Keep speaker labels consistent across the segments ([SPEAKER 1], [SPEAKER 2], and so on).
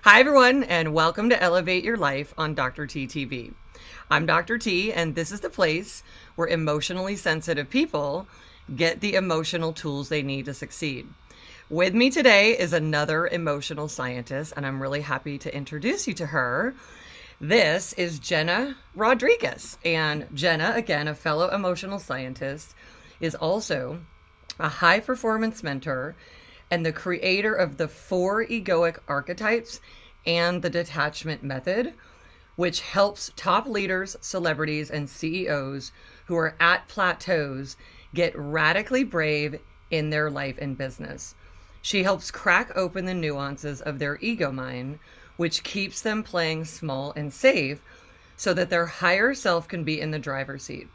[SPEAKER 1] Hi, everyone, and welcome to Elevate Your Life on Dr. T TV. I'm Dr. T, and this is the place where emotionally sensitive people get the emotional tools they need to succeed. With me today is another emotional scientist, and I'm really happy to introduce you to her. This is Jena Rodriguez, and Jena, again, a fellow emotional scientist, is also a high performance mentor and the creator of the 4 egoic archetypes and the detachment method, which helps top leaders, celebrities, and CEOs who are at plateaus get radically brave in their life and business. She helps crack open the nuances of their ego mind, which keeps them playing small and safe so that their higher self can be in the driver's seat.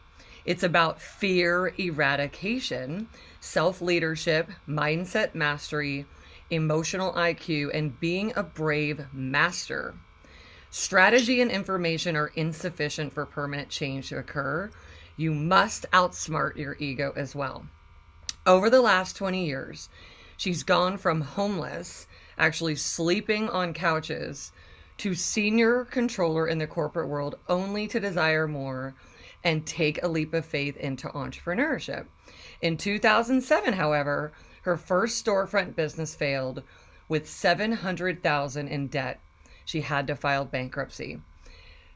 [SPEAKER 1] It's about fear eradication, self-leadership, mindset mastery, emotional IQ, and being a brave master. Strategy and information are insufficient for permanent change to occur. You must outsmart your ego as well. Over the last 20 years, she's gone from homeless, actually sleeping on couches, to senior controller in the corporate world, only to desire more and take a leap of faith into entrepreneurship. In 2007, however, her first storefront business failed with $700,000 in debt. She had to file bankruptcy.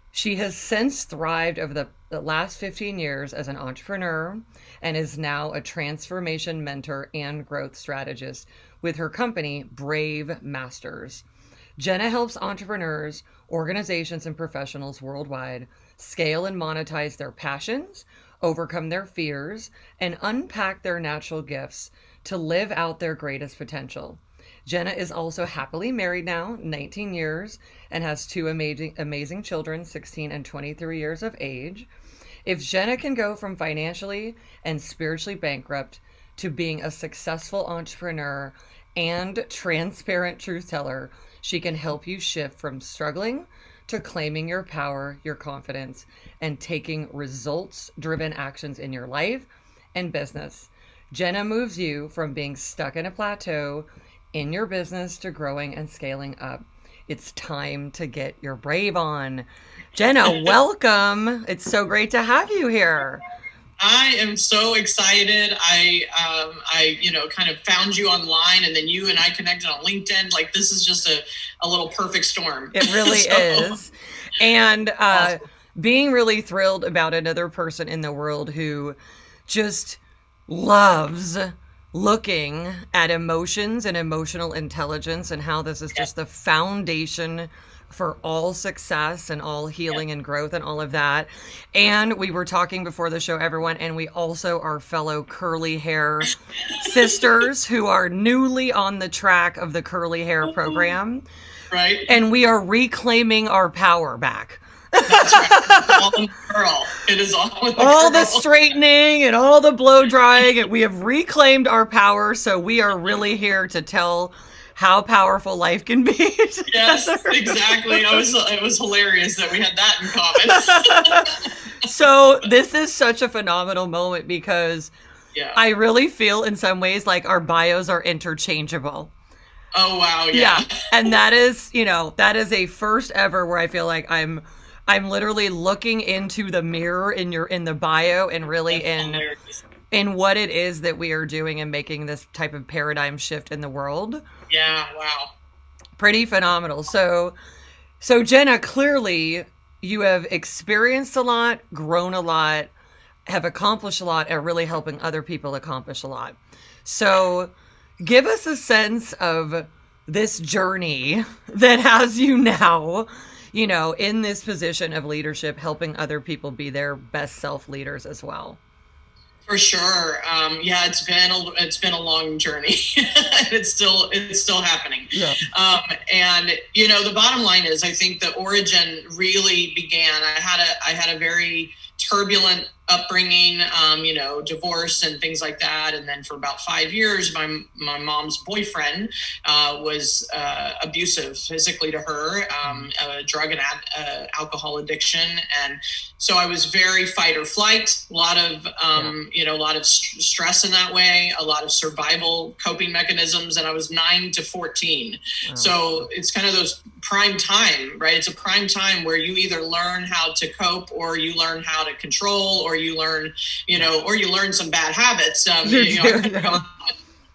[SPEAKER 1] She has since thrived over the last 15 years as an entrepreneur and is now a transformation mentor and growth strategist with her company, Brave Masters. Jena helps entrepreneurs, organizations, and professionals worldwide scale and monetize their passions, overcome their fears, and unpack their natural gifts to live out their greatest potential. Jena is also happily married now, 19 years, and has two amazing children, 16 and 23 years of age. If Jena can go from financially and spiritually bankrupt to being a successful entrepreneur and transparent truth teller, she can help you shift from struggling to claiming your power, your confidence, and taking results-driven actions in your life and business. Jena moves you from being stuck in a plateau in your business to growing and scaling up. It's time to get your brave on. Jena, welcome. It's so great to have you here.
[SPEAKER 2] I am so excited. I kind of found you online, and then you and I connected on LinkedIn. Like, this is just a little perfect storm.
[SPEAKER 1] It really is. And
[SPEAKER 2] Awesome.
[SPEAKER 1] being really thrilled about another person in the world who just loves looking at emotions and emotional intelligence and how this is
[SPEAKER 2] Yeah,
[SPEAKER 1] just the foundation for all success and all
[SPEAKER 2] yeah.
[SPEAKER 1] healing and growth and all of that. And we were talking before the show, everyone, and we also are fellow curly hair sisters who are newly on the track of the curly hair program.
[SPEAKER 2] Right?
[SPEAKER 1] And we are reclaiming our power back.
[SPEAKER 2] That's right. It's all in the curl. It is all in the
[SPEAKER 1] All the
[SPEAKER 2] curl.
[SPEAKER 1] straightening and all the blow drying, and we have reclaimed our power. So we are really here to tell how powerful life can be.
[SPEAKER 2] Yes, exactly. It was hilarious that we had that in common.
[SPEAKER 1] So this is such a phenomenal moment because
[SPEAKER 2] Yeah.
[SPEAKER 1] I really feel in some ways like our bios are interchangeable.
[SPEAKER 2] Oh, wow.
[SPEAKER 1] Yeah.
[SPEAKER 2] Yeah.
[SPEAKER 1] And that is, that is a first ever where I feel like I'm literally looking into the mirror in the bio and really
[SPEAKER 2] That's hilarious.
[SPEAKER 1] in what it is that we are doing and making this type of paradigm shift in the world.
[SPEAKER 2] Yeah. Wow.
[SPEAKER 1] Pretty phenomenal. So Jena, clearly you have experienced a lot, grown a lot, have accomplished a lot, and really helping other people accomplish a lot. So give us a sense of this journey that has you now, in this position of leadership, helping other people be their best self leaders as well.
[SPEAKER 2] For sure. Yeah, it's been a long journey. It's still happening.
[SPEAKER 1] Yeah.
[SPEAKER 2] And the bottom line is, I think the origin really began. I had a very turbulent upbringing, divorce and things like that. And then for about 5 years, my mom's boyfriend was abusive physically to her, drug and alcohol addiction. And so I was very fight or flight, a lot of, a lot of stress in that way, a lot of survival coping mechanisms. And I was 9 to 14. Wow. So it's kind of those prime time, right? It's a prime time where you either learn how to cope, or you learn how to control, or you learn, or you learn some bad habits. I could go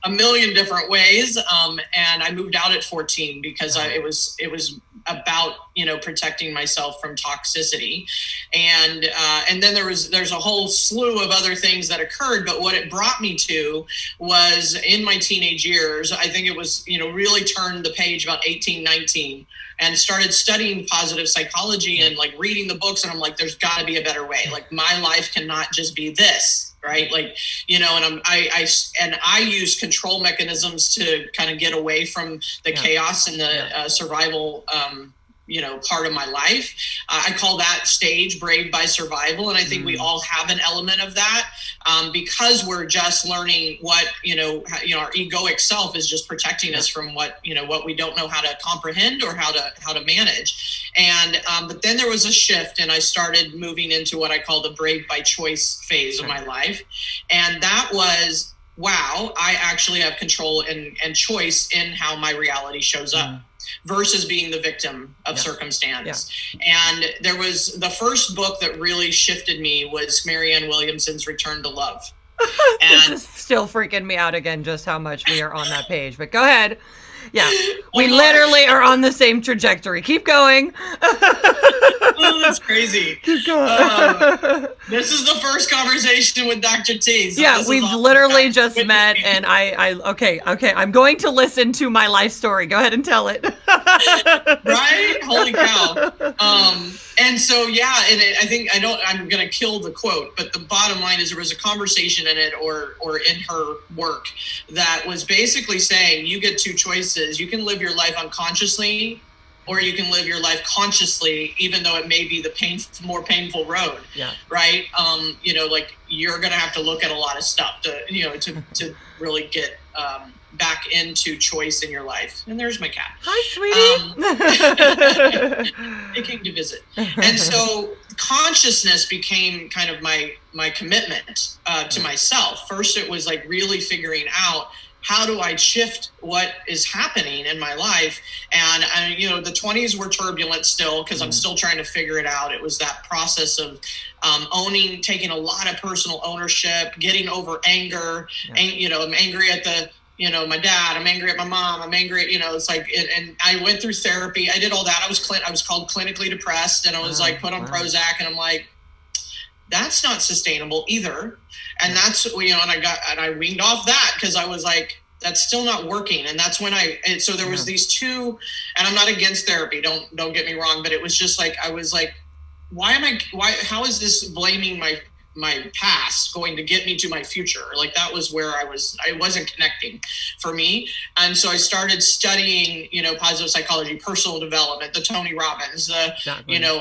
[SPEAKER 2] a million different ways. And I moved out at 14 because it was about, protecting myself from toxicity. And then there's a whole slew of other things that occurred. But what it brought me to was in my teenage years, I think it was, really turned the page about 18, 19. And started studying positive psychology and like reading the books. And I'm like, there's got to be a better way. Like my life cannot just be this, right? Like, and I use control mechanisms to kind of get away from the chaos and the survival, part of my life. I call that stage Brave by Survival. And I think we all have an element of that because we're just learning what, our egoic self is just protecting us from what we don't know how to comprehend or how to manage. And, but then there was a shift and I started moving into what I call the Brave by Choice phase of my life. And that was, wow, I actually have control and choice in how my reality shows up. Versus being the victim of circumstance. And there was the first book that really shifted me was Marianne Williamson's Return to Love.
[SPEAKER 1] This is still freaking me out again, just how much we are on that page, but go ahead. Yeah, we literally are on the same trajectory. Keep going.
[SPEAKER 2] Oh, that's crazy.
[SPEAKER 1] Keep going.
[SPEAKER 2] This is the first conversation with Dr. T. So
[SPEAKER 1] yeah, we've literally just met, and okay. I'm going to listen to my life story. Go ahead and tell it.
[SPEAKER 2] Right? Holy cow. And so, I'm going to kill the quote, but the bottom line is there was a conversation in it or in her work that was basically saying you get two choices. You can live your life unconsciously, or you can live your life consciously, even though it may be the more painful road. Yeah. Right. Like you're going to have to look at a lot of stuff to really get, back into choice in your life. And there's my cat.
[SPEAKER 1] Hi, sweetie.
[SPEAKER 2] They came to visit. And so consciousness became kind of my commitment to myself. First, it was like really figuring out how do I shift what is happening in my life? And the 20s were turbulent still because I'm still trying to figure it out. It was that process of taking a lot of personal ownership, getting over anger. And, I'm angry at my dad, I'm angry at my mom, I'm angry at, it's like, and I went through therapy. I did all that. I was called clinically depressed and I was put on Prozac and I'm like, that's not sustainable either. And that's, and I weaned off that because I was like, that's still not working. And that's when so there was these two, and I'm not against therapy. Don't get me wrong, but it was just like, I was like, how is this blaming my past going to get me to my future? Like that was where I wasn't connecting for me. And so I started studying, positive psychology, personal development, the Tony Robbins,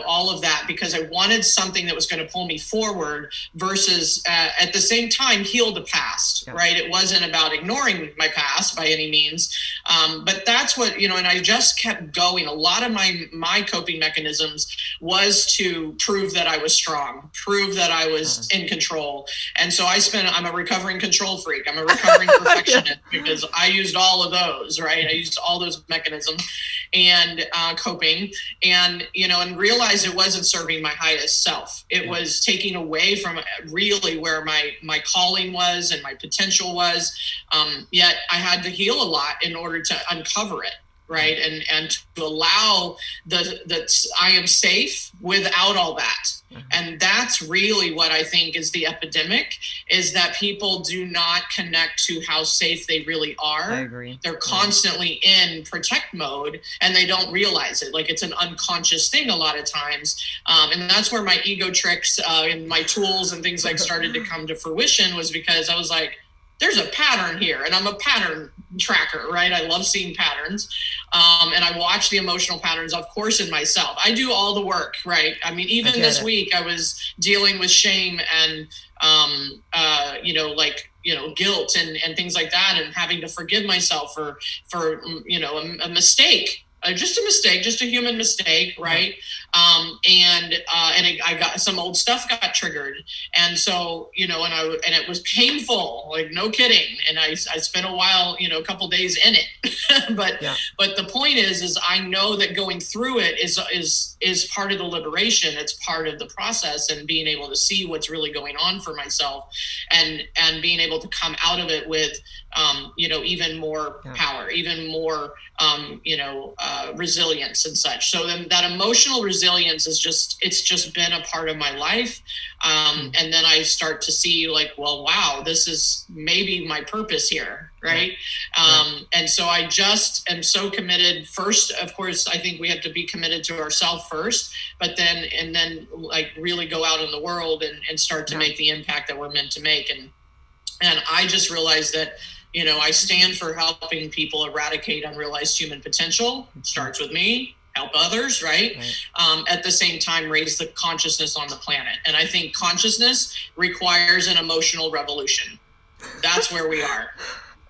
[SPEAKER 2] all of that, because I wanted something that was going to pull me forward versus at the same time heal the past, right? It wasn't about ignoring my past by any means. But that's what, and I just kept going. A lot of my coping mechanisms was to prove that I was strong, prove that I was in control. And so I'm a recovering control freak. I'm a recovering perfectionist because I used all of those, right? I used all those mechanisms and coping and realized it wasn't serving my highest self. It was taking away from really where my calling was and my potential was. Yet I had to heal a lot in order to uncover it. Right. And to allow that I am safe without all that. And that's really what I think is the epidemic, is that people do not connect to how safe they really are.
[SPEAKER 1] I agree.
[SPEAKER 2] They're constantly in protect mode and they don't realize it. Like it's an unconscious thing a lot of times. And that's where my ego tricks and my tools and things like started to come to fruition, was because I was like, there's a pattern here, and I'm a pattern tracker, right? I love seeing patterns. And I watch the emotional patterns, of course, in myself. I do all the work, right? I mean, even this week I was dealing with shame and, guilt and things like that, and having to forgive myself for a mistake. Just a mistake, just a human mistake, right? I got some old stuff got triggered, and so and it was painful, like no kidding. And I spent a while, a couple days in it, but the point is I know that going through it is part of the liberation. It's part of the process, and being able to see what's really going on for myself, and being able to come out of it with even more power, even more resilience and such. So then that emotional resilience it's just been a part of my life. And then I start to see like, well, wow, this is maybe my purpose here. Right. And so I just am so committed. First, of course, I think we have to be committed to ourselves first, but then like really go out in the world and start to make the impact that we're meant to make. And I just realized that, I stand for helping people eradicate unrealized human potential. It starts with me, help others, right? At the same time, raise the consciousness on the planet. And I think consciousness requires an emotional revolution. That's where we are.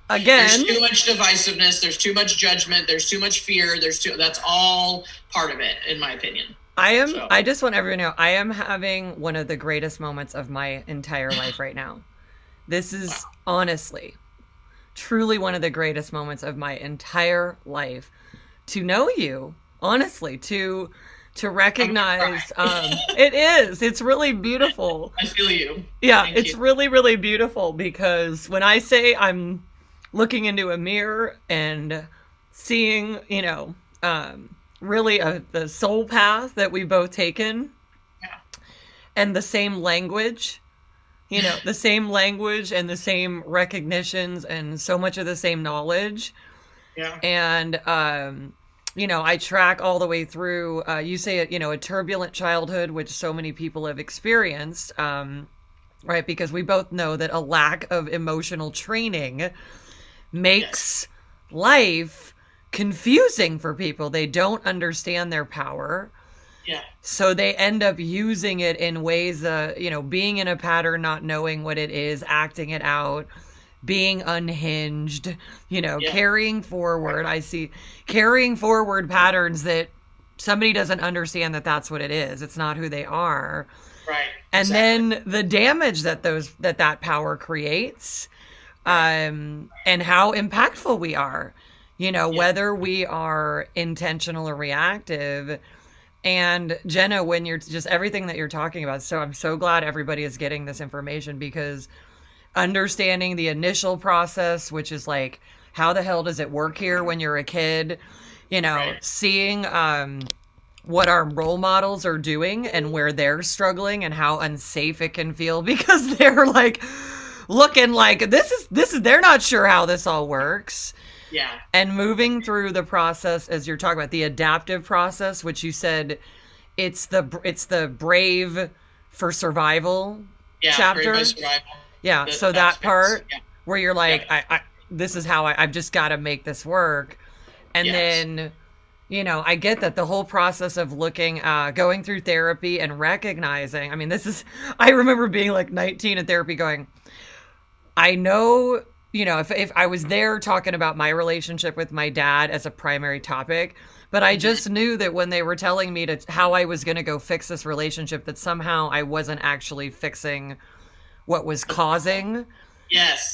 [SPEAKER 1] Again,
[SPEAKER 2] there's too much divisiveness. There's too much judgment. There's too much fear. That's all part of it, in my opinion.
[SPEAKER 1] I just want everyone to know, I am having one of the greatest moments of my entire life right now. This is honestly, truly one of the greatest moments of my entire life. To know you, honestly, to recognize, it's really beautiful.
[SPEAKER 2] I feel you.
[SPEAKER 1] Yeah, it's really, really beautiful, because when I say I'm looking into a mirror and seeing, really the soul path that we've both taken, and the same language, the same language and the same recognitions and so much of the same knowledge.
[SPEAKER 2] Yeah.
[SPEAKER 1] And, I track all the way through, you say it, a turbulent childhood, which so many people have experienced, right? Because we both know that a lack of emotional training makes life confusing for people. They don't understand their power.
[SPEAKER 2] Yeah.
[SPEAKER 1] So they end up using it in ways, being in a pattern, not knowing what it is, acting it out, being unhinged, carrying forward. I see carrying forward patterns that somebody doesn't understand that that's what it is. It's not who they are.
[SPEAKER 2] Right.
[SPEAKER 1] And then the damage that that power creates, and how impactful we are, whether we are intentional or reactive. And Jena, when you're just everything that you're talking about, so I'm so glad everybody is getting this information, because understanding the initial process, which is like, how the hell does it work here when you're a kid, seeing what our role models are doing and where they're struggling and how unsafe it can feel, because they're like looking like this is they're not sure how this all works.
[SPEAKER 2] Yeah.
[SPEAKER 1] And moving through the process, as you're talking about the adaptive process, which you said it's the brave for survival chapter.
[SPEAKER 2] Brave by survival.
[SPEAKER 1] Yeah. So that part where you're like, I this is how I've just got to make this work. And then, I get that the whole process of looking, going through therapy and recognizing, I remember being like 19 in therapy going, I know, if I was there talking about my relationship with my dad as a primary topic, but I just knew that when they were telling me how I was going to go fix this relationship, that somehow I wasn't actually fixing what was causing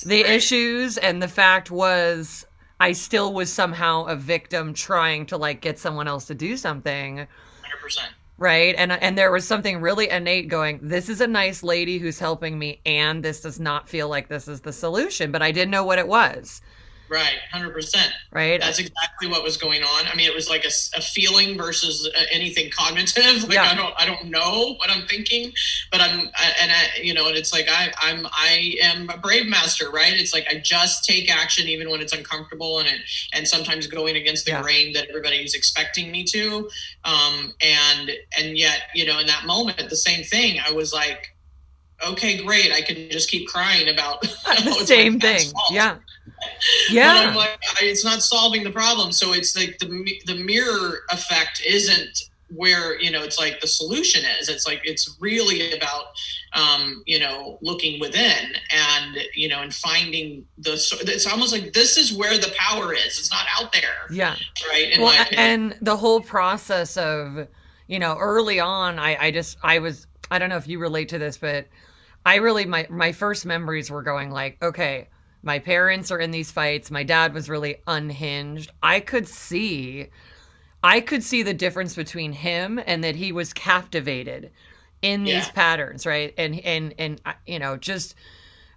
[SPEAKER 1] the issues. And the fact was, I still was somehow a victim trying to like get someone else to do something.
[SPEAKER 2] 100%.
[SPEAKER 1] Right. And there was something really innate going, this is a nice lady who's helping me, and this does not feel like this is the solution, but I didn't know what it was.
[SPEAKER 2] Right. 100%.
[SPEAKER 1] Right.
[SPEAKER 2] That's exactly what was going on. It was like a feeling versus anything cognitive. Like, I don't know what I'm thinking, but and it's like, I am a brave master, right? It's like, I just take action even when it's uncomfortable and sometimes going against the grain that everybody's expecting me to. And yet, in that moment, the same thing, I was like, okay, great. I can just keep crying about
[SPEAKER 1] the same thing. Yeah.
[SPEAKER 2] Yeah. But I'm like, it's not solving the problem. So it's like the mirror effect isn't where, it's like the solution is. It's like, it's really about, looking within and, and finding it's almost like this is where the power is. It's not out there.
[SPEAKER 1] Yeah.
[SPEAKER 2] Right.
[SPEAKER 1] And the whole process of, early on, I don't know if you relate to this, but I really, my first memories were going like, okay, my parents are in these fights. My dad was really unhinged. I could see the difference between him and that he was captivated in these patterns, right? And just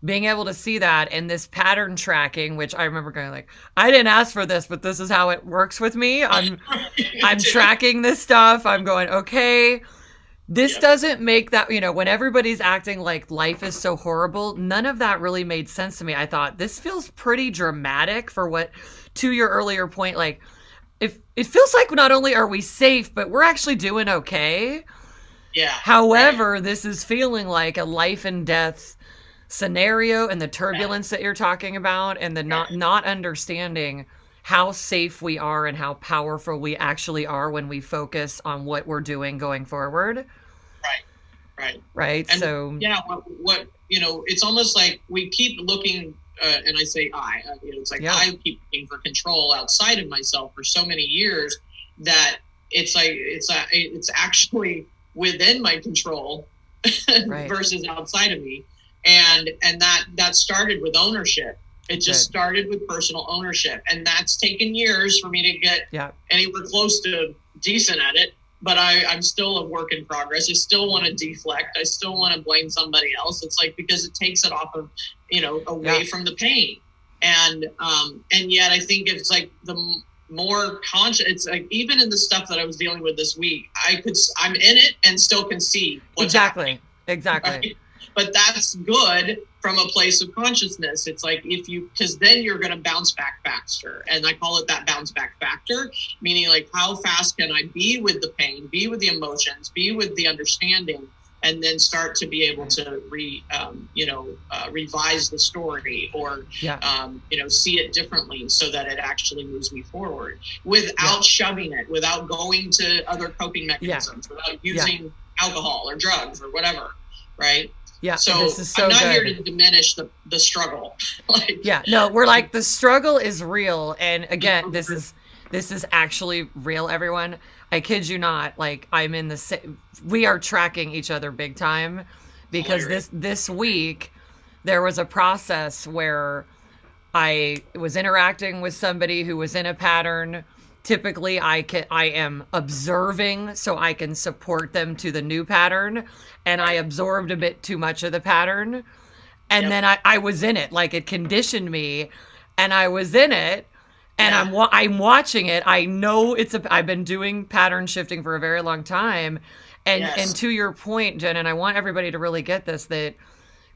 [SPEAKER 1] being able to see that and this pattern tracking, which I remember going like, I didn't ask for this, but this is how it works with me. I'm tracking this stuff. I'm going, okay, this doesn't make that, when everybody's acting like life is so horrible, none of that really made sense to me. I thought this feels pretty dramatic for what, to your earlier point, like, if it feels like not only are we safe, but we're actually doing okay.
[SPEAKER 2] Yeah.
[SPEAKER 1] However, this is feeling like a life and death scenario, and the turbulence that you're talking about, and the not understanding how safe we are and how powerful we actually are when we focus on what we're doing going forward. Right.
[SPEAKER 2] And
[SPEAKER 1] so
[SPEAKER 2] what it's almost like we keep looking, and I say it's like I keep looking for control outside of myself for so many years that it's like it's actually within my control versus outside of me, and that started with ownership. It just started with personal ownership, and that's taken years for me to get anywhere close to decent at it. But I'm still a work in progress. I still want to deflect. I still want to blame somebody else. It's like, because it takes it off of, away from the pain. And yet I think it's like the more conscious, it's like, even in the stuff that I was dealing with this week, I'm in it and still can see what's happening.
[SPEAKER 1] Exactly.
[SPEAKER 2] Right? But that's good from a place of consciousness. It's like, because then you're going to bounce back faster. And I call it that bounce back factor, meaning like, how fast can I be with the pain, be with the emotions, be with the understanding, and then start to be able to revise the story or, see it differently so that it actually moves me forward without shoving it, without going to other coping mechanisms, without using alcohol or drugs or whatever. Right.
[SPEAKER 1] Yeah.
[SPEAKER 2] So,
[SPEAKER 1] this is so
[SPEAKER 2] I'm not
[SPEAKER 1] good.
[SPEAKER 2] here to diminish the struggle.
[SPEAKER 1] We're like, the struggle is real. And again, this is actually real, everyone. I kid you not. Like, I'm in we are tracking each other big time, because this week there was a process where I was interacting with somebody who was in a pattern. Typically I am observing so I can support them to the new pattern. And I absorbed a bit too much of the pattern. And then I was in it, like, it conditioned me, and I was in it, and I'm watching it. I know I've been doing pattern shifting for a very long time. And to your point, Jen, and I want everybody to really get this, that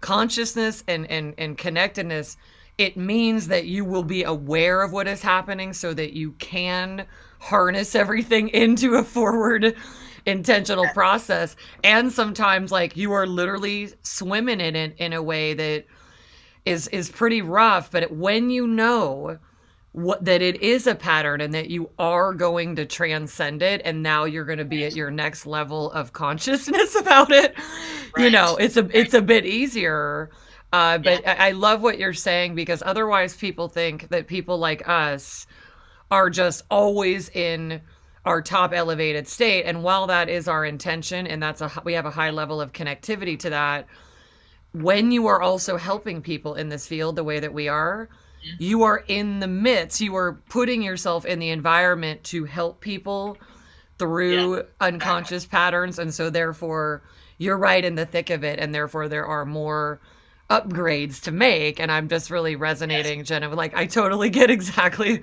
[SPEAKER 1] consciousness and connectedness, it means that you will be aware of what is happening so that you can harness everything into a forward intentional process. And sometimes, like, you are literally swimming in it in a way that is pretty rough, but when you know that it is a pattern and that you are going to transcend it, and now you're going to be at your next level of consciousness about it, it's a bit easier. But I love what you're saying, because otherwise people think that people like us are just always in our top elevated state. And while that is our intention, and we have a high level of connectivity to that, when you are also helping people in this field the way that we are, you are in the midst, you are putting yourself in the environment to help people through unconscious patterns. And so therefore you're right in the thick of it. And therefore there are more upgrades to make. And I'm just really resonating, Jenna, like, I totally get exactly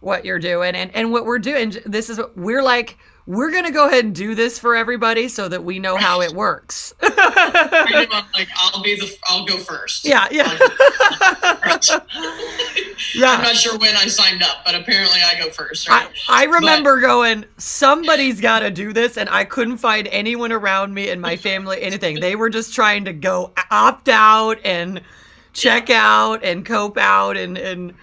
[SPEAKER 1] what you're doing and what we're doing. This is what we're like, we're going to go ahead and do this for everybody so that we know how it works.
[SPEAKER 2] Like, I'll go first.
[SPEAKER 1] Yeah.
[SPEAKER 2] I'm not sure when I signed up, but apparently I go first, right?
[SPEAKER 1] I remember going, somebody's got to do this, and I couldn't find anyone around me in my family, anything. They were just trying to go opt out and check out and cope out, and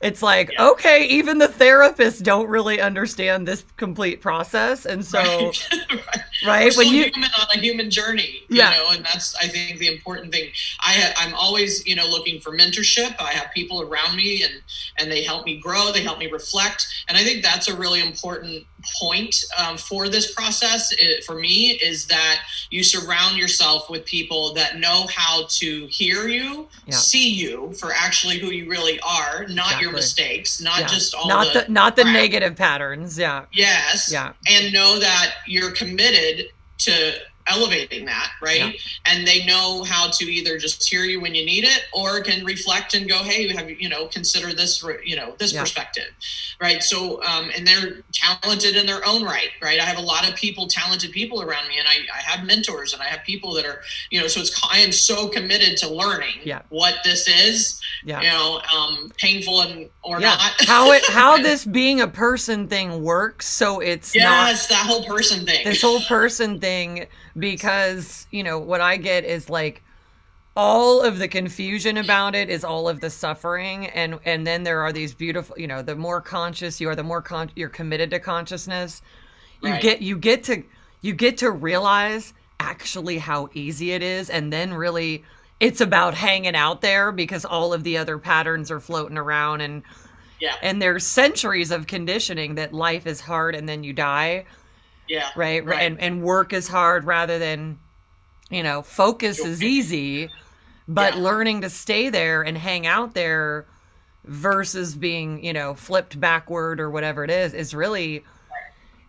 [SPEAKER 1] it's like, okay, even the therapists don't really understand this complete process. And so, right?
[SPEAKER 2] We're still human on a human journey, you know, and that's, I think, the important thing. I'm always, looking for mentorship. I have people around me and they help me grow. They help me reflect. And I think that's a really important point for this process for me, is that you surround yourself with people that know how to hear you, see you for actually who you really are, not your mistakes, not just all
[SPEAKER 1] not the negative patterns.
[SPEAKER 2] Yes. And know that you're committed to elevating that, right? And they know how to either just hear you when you need it, or can reflect and go, hey, have consider this, this perspective, right? So, and they're talented in their own right? I have a lot of talented people around me, and I have mentors, and I have people that are, so I am so committed to learning what this is, painful or not.
[SPEAKER 1] how this being a person thing works. So it's not
[SPEAKER 2] that whole person thing.
[SPEAKER 1] This whole person thing, because, what I get is like all of the confusion about it is all of the suffering. And then there are these beautiful, the more conscious you are, the more you're committed to consciousness. You get to realize actually how easy it is. And then really it's about hanging out there, because all of the other patterns are floating around, and there's centuries of conditioning that life is hard and then you die. Right. And work is hard rather than, focus is easy, but learning to stay there and hang out there versus being, flipped backward or whatever it is really,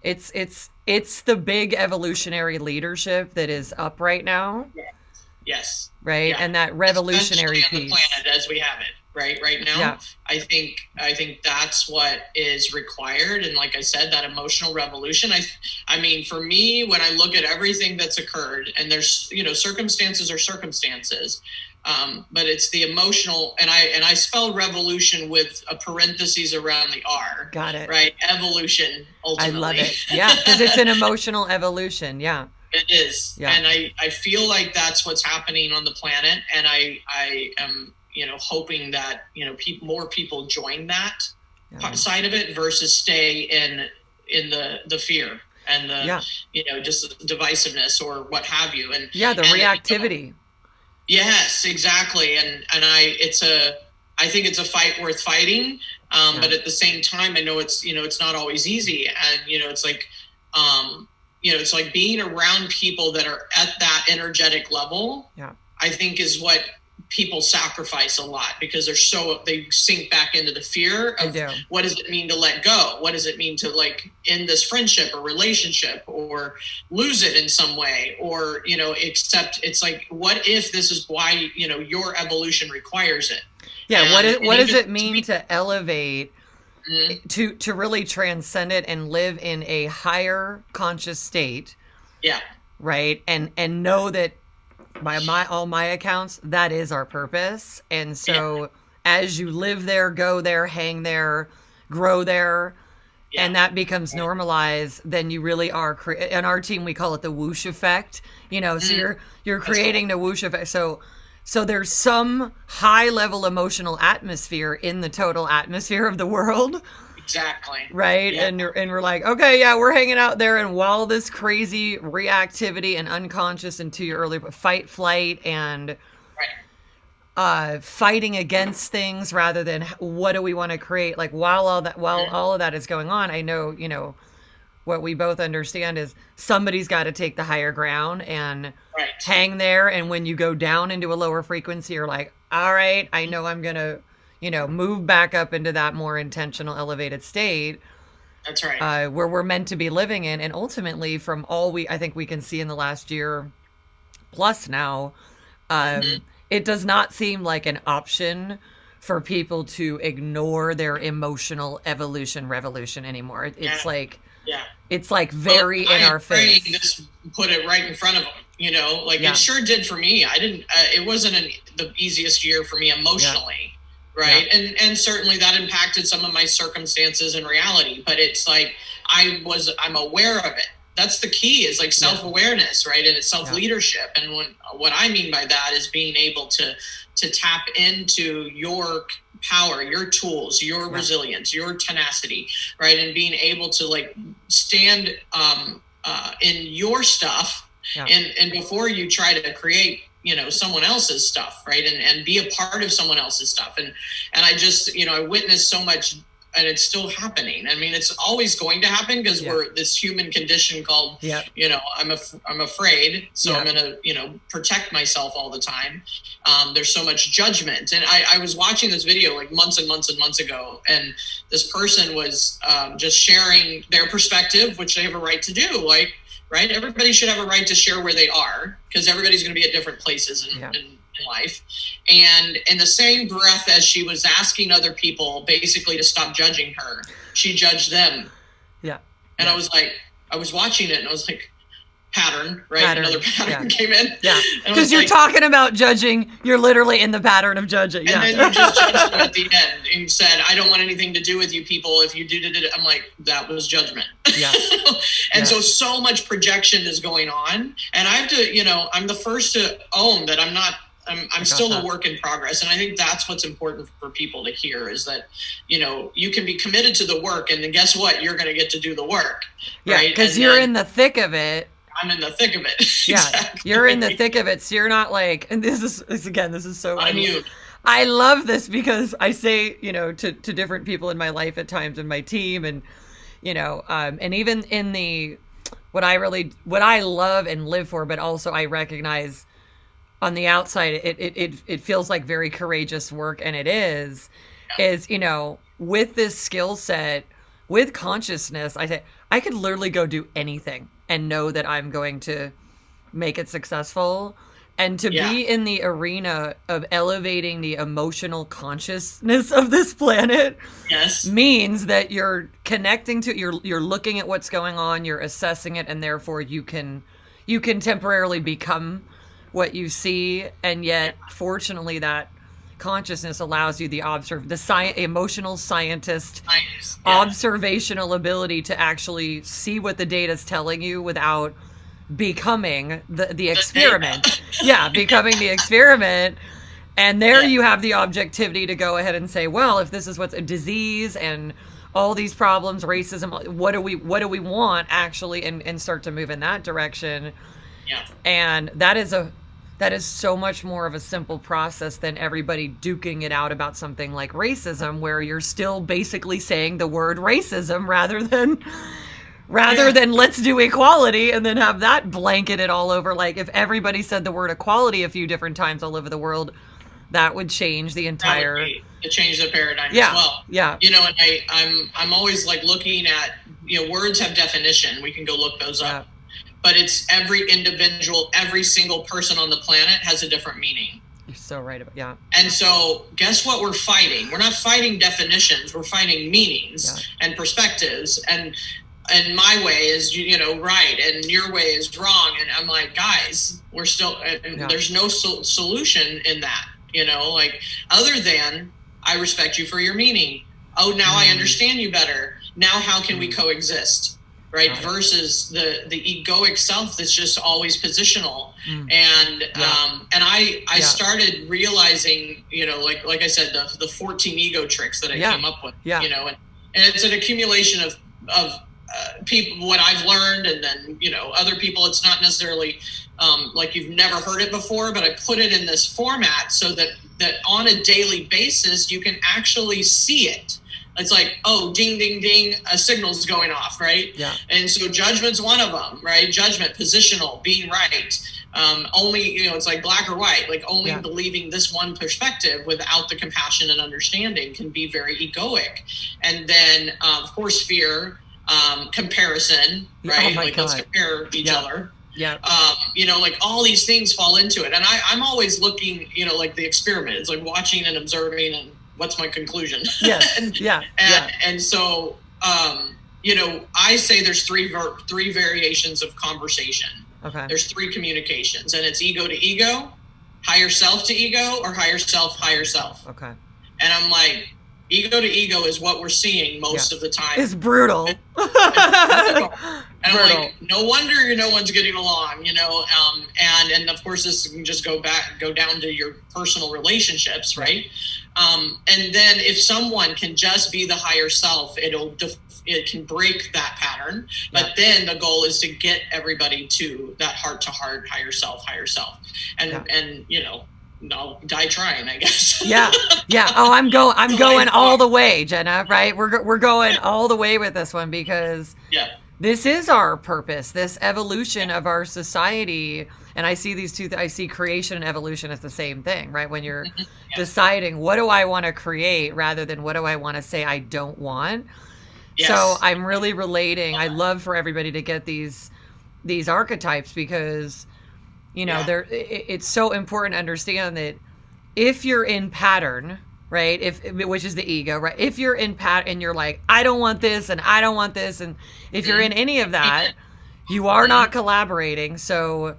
[SPEAKER 1] it's the big evolutionary leadership that is up right now.
[SPEAKER 2] Yes.
[SPEAKER 1] Right. And that revolutionary piece.
[SPEAKER 2] On the planet as we have it. Right now, I think that's what is required. And like I said, that emotional revolution. I mean, for me, when I look at everything that's occurred, and there's, circumstances are circumstances, but it's the emotional, and I spell revolution with a parentheses around the R.
[SPEAKER 1] Got it.
[SPEAKER 2] Right. Evolution. Ultimately.
[SPEAKER 1] I love it. Yeah. Because it's an emotional evolution. Yeah.
[SPEAKER 2] It is. Yeah. And I feel like that's what's happening on the planet. And I am, hoping that, more people join that side of it versus stay in the fear and the, just divisiveness or what have you. And
[SPEAKER 1] the reactivity.
[SPEAKER 2] Yes, exactly. And I think it's a fight worth fighting. But at the same time, I know it's, it's not always easy. And, it's like, it's like being around people that are at that energetic level, I think is what people sacrifice a lot, because they sink back into the fear of what does it mean to let go? What does it mean to end this friendship or relationship, or lose it in some way, or, accept it's like, what if this is why, your evolution requires it?
[SPEAKER 1] Yeah. What does it mean to elevate, to really transcend it and live in a higher conscious state? Yeah. Right. And know that by all my accounts, that is our purpose. And so as you live there, go there, hang there, grow there, and that becomes normalized, then you really are in our team, we call it the whoosh effect, so you're creating the whoosh effect. So there's some high level emotional atmosphere in the total atmosphere of the world.
[SPEAKER 2] Exactly.
[SPEAKER 1] Right. Yeah. And we're like, okay, we're hanging out there. And while this crazy reactivity and unconscious, and to your earlier fight, flight, and fighting against things rather than what do we want to create? Like while all of that is going on, I know, what we both understand is somebody's got to take the higher ground and hang there. And when you go down into a lower frequency, you're like, all right, I know I'm going to, move back up into that more intentional, elevated state.
[SPEAKER 2] That's right.
[SPEAKER 1] Where we're meant to be living in. And ultimately, from all I think we can see in the last year plus now, it does not seem like an option for people to ignore their emotional revolution anymore. It's it's like very in our face.
[SPEAKER 2] Just put it right in front of them. It sure did for me. I didn't. It wasn't the easiest year for me emotionally. right? And certainly that impacted some of my circumstances and reality, but it's like I'm aware of it. That's the key, is like self-awareness, right? And it's self-leadership. And what I mean by that is being able to tap into your power, your tools, your resilience, your tenacity, right? And being able to like stand in your stuff and before you try to create, you know, someone else's stuff, right? And be a part of someone else's stuff. And I just, you know, I witnessed so much, and it's still happening. I mean, it's always going to happen because we're this human condition called, you know, I'm afraid. So I'm going to, you know, protect myself all the time. There's so much judgment. And I was watching this video like months and months and months ago, and this person was just sharing their perspective, which they have a right to do. Like, right? Everybody should have a right to share where they are, because everybody's going to be at different places in life. And in the same breath as she was asking other people basically to stop judging her, she judged them. Yeah. And I was like, I was watching it and I was like, pattern, right? Another pattern came in. Yeah.
[SPEAKER 1] Because you're like, talking about judging, you're literally in the pattern of judging.
[SPEAKER 2] And then you just judged them at the end and said, I don't want anything to do with you people. If you do it, I'm like, that was judgment. Yeah. And so much projection is going on. And I have to, you know, I'm the first to own that I'm still a work in progress. And I think that's what's important for people to hear, is that, you know, you can be committed to the work, and then guess what? You're going to get to do the work.
[SPEAKER 1] Yeah. Right? Because you're in the thick of it.
[SPEAKER 2] I'm in the thick of it.
[SPEAKER 1] Yeah. Exactly. You're in the thick of it. So you're not like, and this is so, I love this because I say, you know, to different people in my life at times, in my team, and, you know, and even in what I love and live for, but also I recognize on the outside, it feels like very courageous work, and it is, you know, with this skill set, with consciousness, I say I could literally go do anything and know that I'm going to make it successful. And to be in the arena of elevating the emotional consciousness of this planet means that you're connecting to, you're looking at what's going on, you're assessing it, and therefore you can temporarily become what you see. And yet, fortunately, that consciousness allows you the emotional scientist observational ability to actually see what the data is telling you without becoming the experiment. Becoming the experiment. And there you have the objectivity to go ahead and say, well, if this is what's a disease and all these problems, racism, what do we want actually, and start to move in that direction. Yeah. And that is so much more of a simple process than everybody duking it out about something like racism, where you're still basically saying the word racism rather than let's do equality, and then have that blanketed all over. Like, if everybody said the word equality a few different times all over the world, that would change the entire
[SPEAKER 2] change the paradigm as well. Yeah. You know, and I'm always like looking at, you know, words have definition. We can go look those up. But it's every individual, every single person on the planet has a different meaning.
[SPEAKER 1] You're so right about
[SPEAKER 2] And so guess what we're fighting? We're not fighting definitions. We're fighting meanings and perspectives. And my way is, you know, right, and your way is wrong. And I'm like, guys, we're still, there's no solution in that, you know, like, other than I respect you for your meaning. Oh, now I understand you better. Now how can we coexist? Right. Versus the egoic self that's just always positional. And I started realizing, you know, like I said, the 14 ego tricks that I came up with, you know, and it's an accumulation of people, what I've learned, and then, you know, other people. It's not necessarily like you've never heard it before, but I put it in this format so that on a daily basis, you can actually see it. It's like, oh, ding, ding, ding, a signal's going off, right? Yeah. And so judgment's one of them, right? Judgment, positional, being right. Only, you know, it's like black or white, like only believing this one perspective without the compassion and understanding can be very egoic. And then, of course, fear, comparison, right? Like, let's compare each other. Yeah. You know, like all these things fall into it. And I'm always looking, you know, like the experiment. It's like watching and observing, and what's my conclusion? Yes. And so, you know, I say there's three variations of conversation. Okay. There's three communications, and it's ego to ego, higher self to ego, or higher self, higher self. Okay. And I'm like, ego to ego is what we're seeing most of the time.
[SPEAKER 1] It's brutal.
[SPEAKER 2] It's brutal. And
[SPEAKER 1] brutal.
[SPEAKER 2] I'm like, no wonder no one's getting along, and of course this can just go down to your personal relationships, right? And then if someone can just be the higher self, it can break that pattern. But then the goal is to get everybody to that heart to heart, higher self, and no, die trying, I guess.
[SPEAKER 1] Yeah. Oh, I'm going all the way, Jena. Right? We're going all the way with this one because this is our purpose. This evolution of our society, and I see these two. I see creation and evolution as the same thing, right? When you're deciding what do I want to create rather than what do I want to say I don't want. Yes. So I'm really relating. I love for everybody to get these archetypes because. It's so important to understand that if you're in pattern, right? Which is the ego, right? If you're in pattern and you're like, I don't want this and I don't want this, and if you're in any of that, you are not collaborating. So,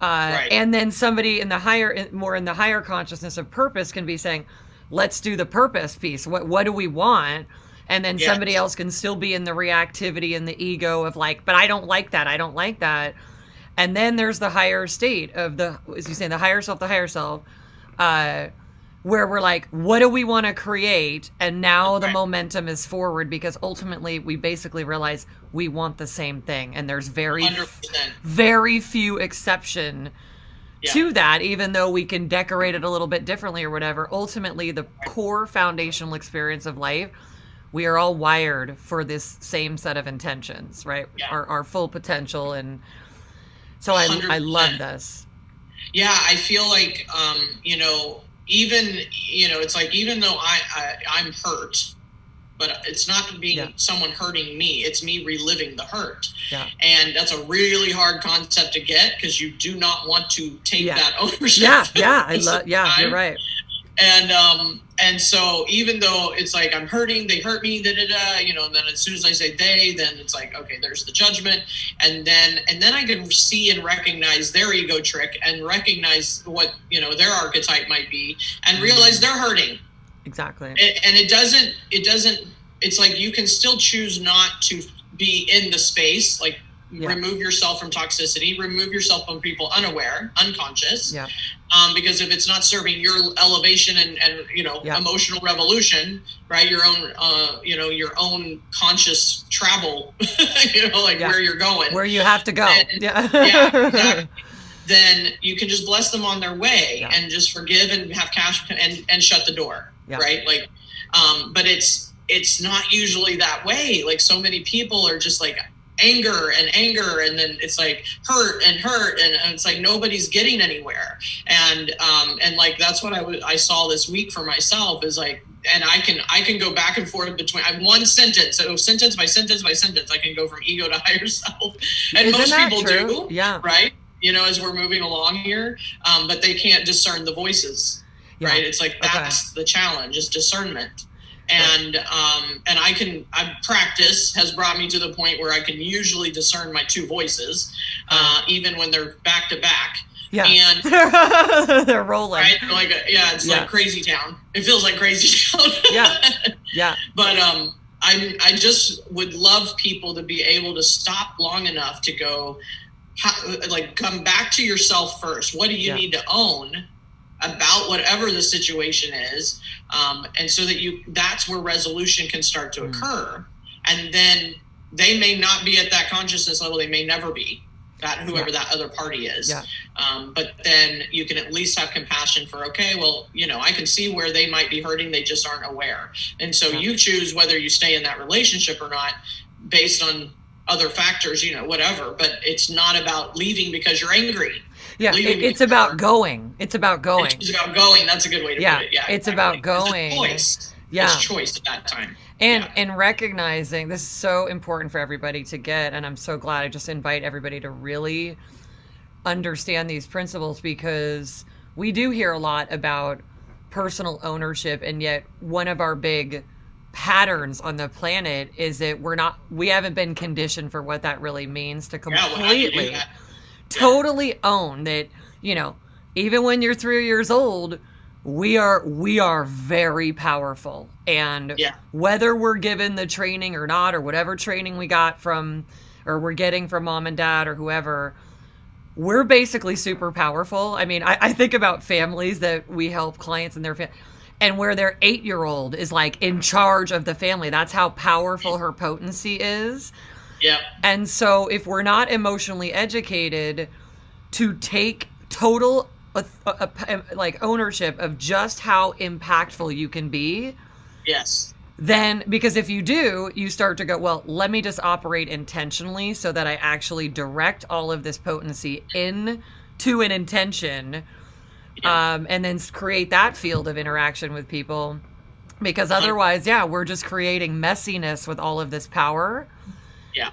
[SPEAKER 1] and then somebody in the higher consciousness of purpose can be saying, let's do the purpose piece. What do we want? And then somebody else can still be in the reactivity and the ego of like, but I don't like that. I don't like that. And then there's the higher state of as you say, the higher self, where we're like, what do we want to create? And now the momentum is forward because ultimately we basically realize we want the same thing. And there's very few exception to that, even though we can decorate it a little bit differently or whatever. Ultimately, the core foundational experience of life, we are all wired for this same set of intentions, right? Our full potential. And so I love this.
[SPEAKER 2] Yeah, I feel like, it's like, even though I'm hurt, but it's not someone hurting me, it's me reliving the hurt. Yeah. And that's a really hard concept to get because you do not want to take that ownership. You're right. And so even though it's like I'm hurting, they hurt me, and then as soon as I say they, then it's like, okay, there's the judgment. And then I can see and recognize their ego trick and recognize what, their archetype might be and realize they're hurting.
[SPEAKER 1] Exactly.
[SPEAKER 2] And it doesn't, it's like you can still choose not to be in the space, like remove yourself from toxicity, remove yourself from people unconscious. Yeah. Because if it's not serving your elevation and emotional revolution, right? Your own conscious travel, where you're going,
[SPEAKER 1] where you have to go.
[SPEAKER 2] Exactly. Then you can just bless them on their way and just forgive and have cash and shut the door. Yeah. Right. Like, but it's not usually that way. Like so many people are just like, anger, and then it's like hurt, and it's like nobody's getting anywhere. And like that's what I saw this week for myself is like, and I can go back and forth between one sentence, so sentence by sentence by sentence, I can go from ego to higher self, and most people do, right? As we're moving along here, but they can't discern the voices, right? It's like that's the challenge, is discernment. And practice has brought me to the point where I can usually discern my two voices, even when they're back to back. Yeah. And
[SPEAKER 1] they're rolling.
[SPEAKER 2] Right? Like, it's like crazy town. It feels like crazy town.
[SPEAKER 1] Yeah.
[SPEAKER 2] But I just would love people to be able to stop long enough to go, come back to yourself first. What do you need to own about whatever the situation is, and so that that's where resolution can start to occur. And then they may not be at that consciousness level, they may never be that, whoever that other party is. But then you can at least have compassion for, okay, well, I can see where they might be hurting, they just aren't aware. And so you choose whether you stay in that relationship or not based on other factors, whatever, but it's not about leaving because you're angry.
[SPEAKER 1] Yeah, it's about going.
[SPEAKER 2] It's about going. That's a good way to put it. Yeah,
[SPEAKER 1] it's about going.
[SPEAKER 2] It's choice. It's choice at that time.
[SPEAKER 1] And recognizing this is so important for everybody to get, and I'm so glad I just invite everybody to really understand these principles, because we do hear a lot about personal ownership, and yet one of our big patterns on the planet is that we haven't been conditioned for what that really means to completely totally own that, even when you're 3 years old, we are very powerful. And whether we're given the training or not, or whatever training we got from, or we're getting from mom and dad or whoever, we're basically super powerful. I mean, I think about families that we help clients and their and where their 8-year-old is like in charge of the family. That's how powerful her potency is.
[SPEAKER 2] Yeah.
[SPEAKER 1] And so if we're not emotionally educated to take total like ownership of just how impactful you can be.
[SPEAKER 2] Yes.
[SPEAKER 1] Then, because if you do, you start to go, well, let me just operate intentionally so that I actually direct all of this potency into an intention, and then create that field of interaction with people. Because otherwise, we're just creating messiness with all of this power.
[SPEAKER 2] Yeah.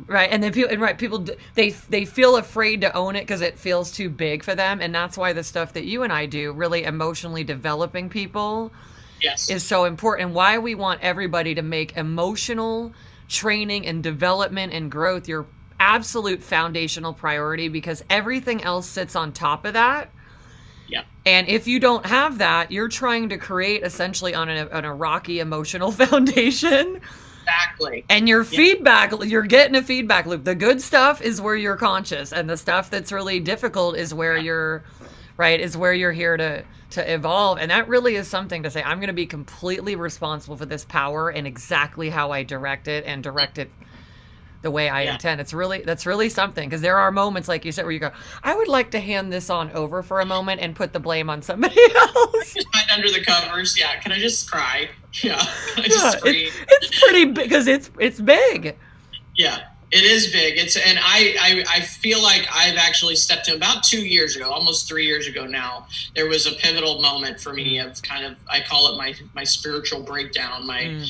[SPEAKER 1] Right. And then people they feel afraid to own it because it feels too big for them. And that's why the stuff that you and I do, really emotionally developing people, is so important, and why we want everybody to make emotional training and development and growth your absolute foundational priority, because everything else sits on top of that.
[SPEAKER 2] Yeah.
[SPEAKER 1] And if you don't have that, you're trying to create essentially on a rocky emotional foundation.
[SPEAKER 2] Exactly.
[SPEAKER 1] And your feedback, you're getting a feedback loop. The good stuff is where you're conscious, and the stuff that's really difficult is where you're here to evolve. And that really is something to say, I'm going to be completely responsible for this power and exactly how I direct it, and direct it the way I intend. That's really something, because there are moments, like you said, where you go, I would like to hand this on over for a moment and put the blame on somebody else.
[SPEAKER 2] Hide under the covers. Yeah. Can I just cry? Yeah. Can I just scream?
[SPEAKER 1] It's pretty big, because it's big.
[SPEAKER 2] Yeah. It is big. And I feel like I've actually stepped in about 2 years ago, almost 3 years ago now. There was a pivotal moment for me of kind of, I call it my spiritual breakdown, my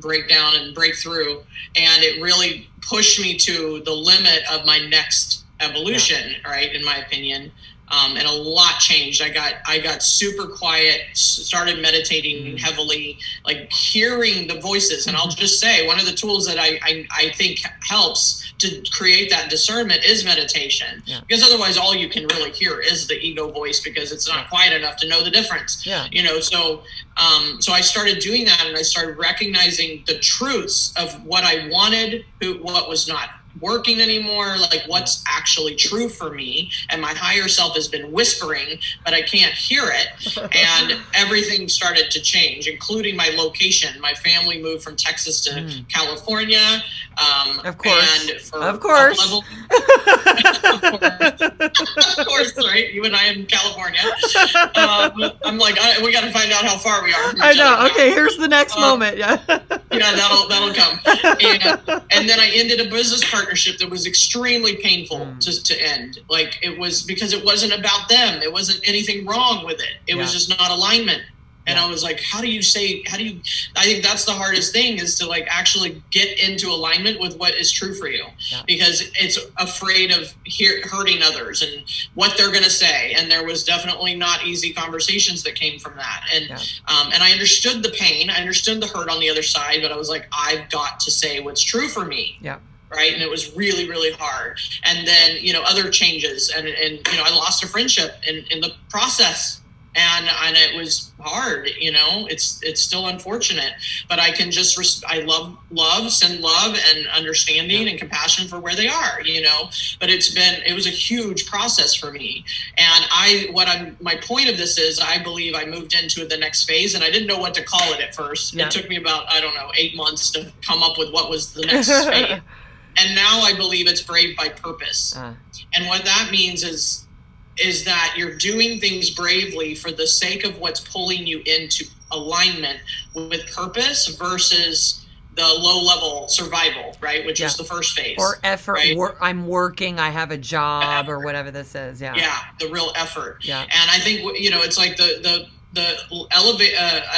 [SPEAKER 2] breakdown and breakthrough. And it really pushed me to the limit of my next evolution, right, in my opinion. And a lot changed. I got super quiet, started meditating heavily, like hearing the voices. And I'll just say, one of the tools that I think helps to create that discernment is meditation. Yeah. Because otherwise all you can really hear is the ego voice, because it's not quiet enough to know the difference. Yeah. So I started doing that, and I started recognizing the truths of what I wanted, what was not working anymore, like what's actually true for me. And my higher self has been whispering, but I can't hear it. And everything started to change, including my location. My family moved from Texas to California.
[SPEAKER 1] Of course.
[SPEAKER 2] And
[SPEAKER 1] of course.
[SPEAKER 2] Of course, right? You and I in California. I'm like, we got to find out how far we are from each other.
[SPEAKER 1] Okay, here's the next moment. Yeah,
[SPEAKER 2] that'll come. And then I ended a business partnership that was extremely painful to end. Like, it was because it wasn't about them. It wasn't anything wrong with it. It was just not alignment. And I was like, I think that's the hardest thing, is to like actually get into alignment with what is true for you, because it's afraid of hurting others and what they're going to say. And there was definitely not easy conversations that came from that. And, and I understood the pain. I understood the hurt on the other side, but I was like, I've got to say what's true for me. Yeah. Right. And it was really, really hard. And then, other changes and I lost a friendship in the process. And it was hard, it's still unfortunate, but I can just, I send love and understanding and compassion for where they are, but it was a huge process for me. And my point of this is, I believe I moved into the next phase, and I didn't know what to call it at first. Yeah. It took me about, 8 months to come up with what was the next phase. And now I believe it's brave by purpose. And what that means is that you're doing things bravely for the sake of what's pulling you into alignment with purpose versus the low-level survival, right? Which was the first phase. Or
[SPEAKER 1] effort. Right? I'm working, I have a job, or whatever this is. Yeah.
[SPEAKER 2] Yeah, the real effort. Yeah. And I think, it's like the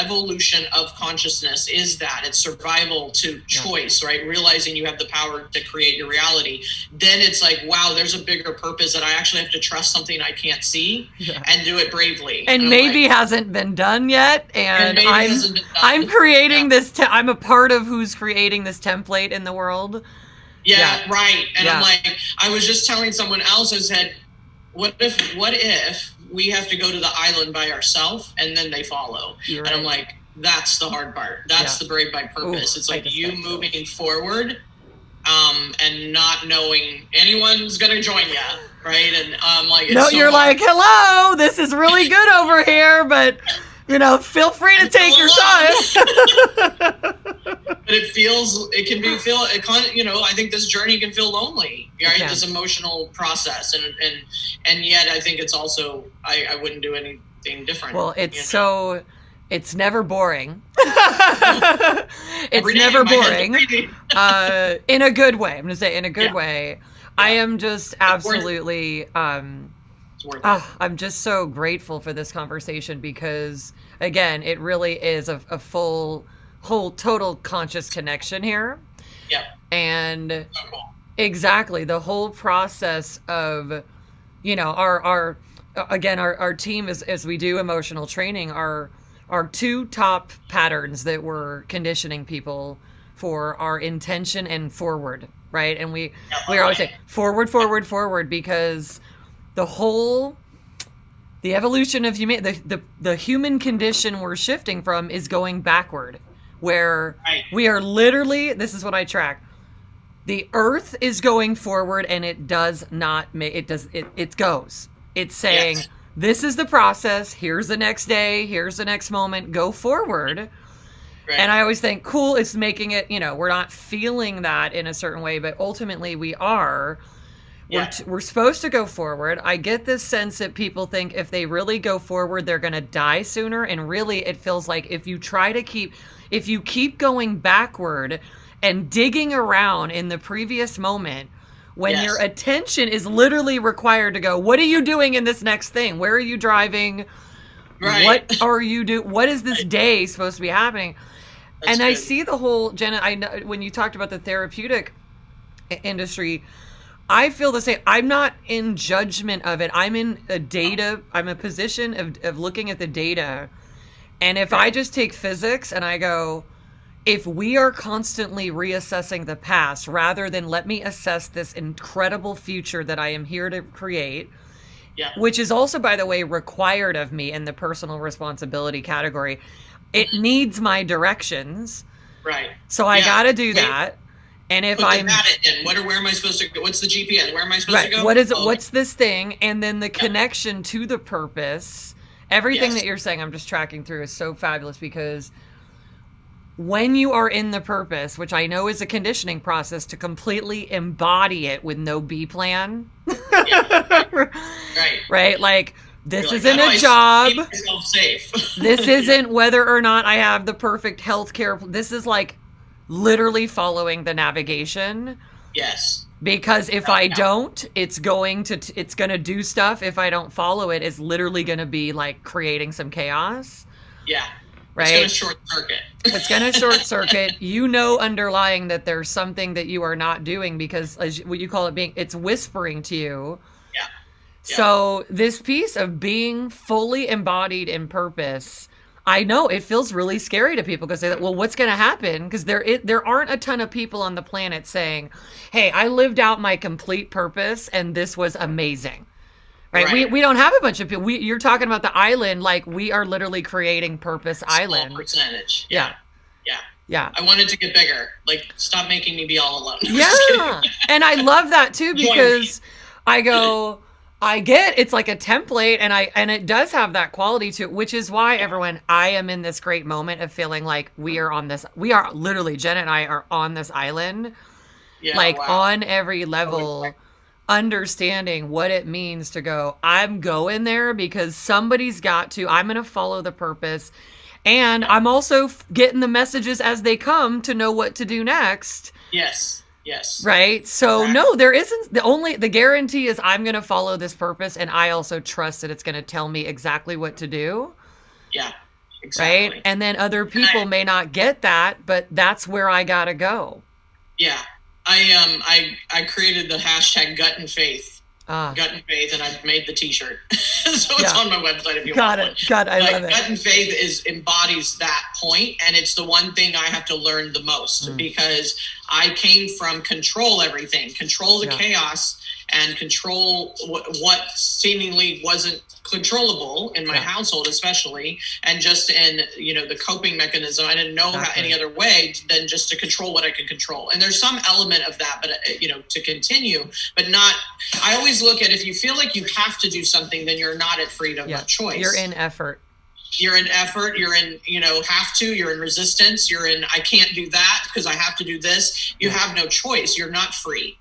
[SPEAKER 2] evolution of consciousness is that it's survival to choice, right? Realizing you have the power to create your reality. Then it's like, wow, there's a bigger purpose that I actually have to trust something I can't see and do it bravely.
[SPEAKER 1] And maybe hasn't been done yet. And I'm creating this. I'm a part of who's creating this template in the world.
[SPEAKER 2] Yeah. Right. And I'm like, I was just telling someone else, I said, what if we have to go to the island by ourselves, and then they follow.
[SPEAKER 1] Right.
[SPEAKER 2] And I'm like, that's the hard part. That's the brave by purpose. It's like you moving forward, and not knowing anyone's going to join you, right? And like, it's
[SPEAKER 1] no,
[SPEAKER 2] so
[SPEAKER 1] you're
[SPEAKER 2] hard.
[SPEAKER 1] like, hello, this is really good over here, but feel free to take your time.
[SPEAKER 2] But it can be I think this journey can feel lonely, right? This emotional process, and yet I think it's also, I wouldn't do anything different.
[SPEAKER 1] Well, it's never boring. It's never boring. In a good way. I'm going to say in a good way. Yeah. I am just absolutely, I'm just so grateful for this conversation because, again, it really is a whole total conscious connection here.
[SPEAKER 2] Yeah.
[SPEAKER 1] And exactly the whole process of, our team as we do emotional training, our two top patterns that we're conditioning people for are intention and forward, right? And we always say forward, because the evolution of the human condition we're shifting from is going backward, where we are literally, this is what I track, the earth is going forward and it does not it goes. It's saying, this is the process, here's the next day, here's the next moment, go forward. Right. And I always think, cool, it's making it, we're not feeling that in a certain way, but ultimately we are. We're supposed to go forward. I get this sense that people think if they really go forward, they're going to die sooner. And really, it feels like if you keep going backward and digging around in the previous moment, when your attention is literally required to go, what are you doing in this next thing? Where are you driving? Right. What are you doing? What is this day supposed to be happening? That's good. I see the whole, Jena, I know when you talked about the therapeutic industry, I feel the same. I'm not in judgment of it. I'm in I'm a position of looking at the data. And if I just take physics and I go, if we are constantly reassessing the past rather than let me assess this incredible future that I am here to create, which is also, by the way, required of me in the personal responsibility category, it needs my directions. Right. So I got to do that. And if I'm
[SPEAKER 2] where am I supposed to go? What's the GPS? Where am I supposed to go?
[SPEAKER 1] What is it? What's this thing? And then the connection to the purpose. Everything that you're saying, I'm just tracking through, is so fabulous, because when you are in the purpose, which I know is a conditioning process to completely embody it with no B plan. Right. Like, this isn't a job.
[SPEAKER 2] Keep myself safe.
[SPEAKER 1] This isn't whether or not I have the perfect healthcare. This is like literally following the navigation.
[SPEAKER 2] Yes.
[SPEAKER 1] Because if I don't, it's going to do stuff. If I don't follow it, it's literally going to be like creating some chaos.
[SPEAKER 2] Yeah.
[SPEAKER 1] Right.
[SPEAKER 2] It's going to short circuit.
[SPEAKER 1] It's going to short circuit. Underlying that there's something that you are not doing, because what you call it it's whispering to you.
[SPEAKER 2] Yeah.
[SPEAKER 1] So this piece of being fully embodied in purpose, I know it feels really scary to people because they say, well, what's going to happen? Because there aren't a ton of people on the planet saying, hey, I lived out my complete purpose and this was amazing. Right? We don't have a bunch of people. You're talking about the island, like we are literally creating Purpose Island.
[SPEAKER 2] Small percentage.
[SPEAKER 1] Yeah.
[SPEAKER 2] I wanted to get bigger. Like, stop making me be all alone.
[SPEAKER 1] Yeah. And I love that too, because I go, I get it's like a template, and it does have that quality to it, which is why I am in this great moment of feeling like we are literally, Jena and I are on this island, on every level, understanding what it means to go, I'm going there because somebody's got to, I'm going to follow the purpose. And I'm also getting the messages as they come to know what to do next.
[SPEAKER 2] Yes.
[SPEAKER 1] Right. So no, there isn't the guarantee is I'm going to follow this purpose. And I also trust that it's going to tell me exactly what to do.
[SPEAKER 2] Yeah, exactly.
[SPEAKER 1] Right. And then other people may not get that, but that's where I got to go.
[SPEAKER 2] Yeah. I created the hashtag gut and faith, and I've made the t-shirt. So it's on my website if you want one.
[SPEAKER 1] God, I love it.
[SPEAKER 2] Gut and faith embodies that point, and it's the one thing I have to learn the most, because I came from control everything, control the chaos, and control what seemingly wasn't controllable in my household, especially, and just in, the coping mechanism. I didn't know how any other way than just to control what I could control. And there's some element of that, but to continue, but not. I always look at, if you feel like you have to do something, then you're not at freedom of choice.
[SPEAKER 1] You're in effort.
[SPEAKER 2] You're in effort. You're in, have to. You're in resistance. You're in, I can't do that because I have to do this. You have no choice. You're not free.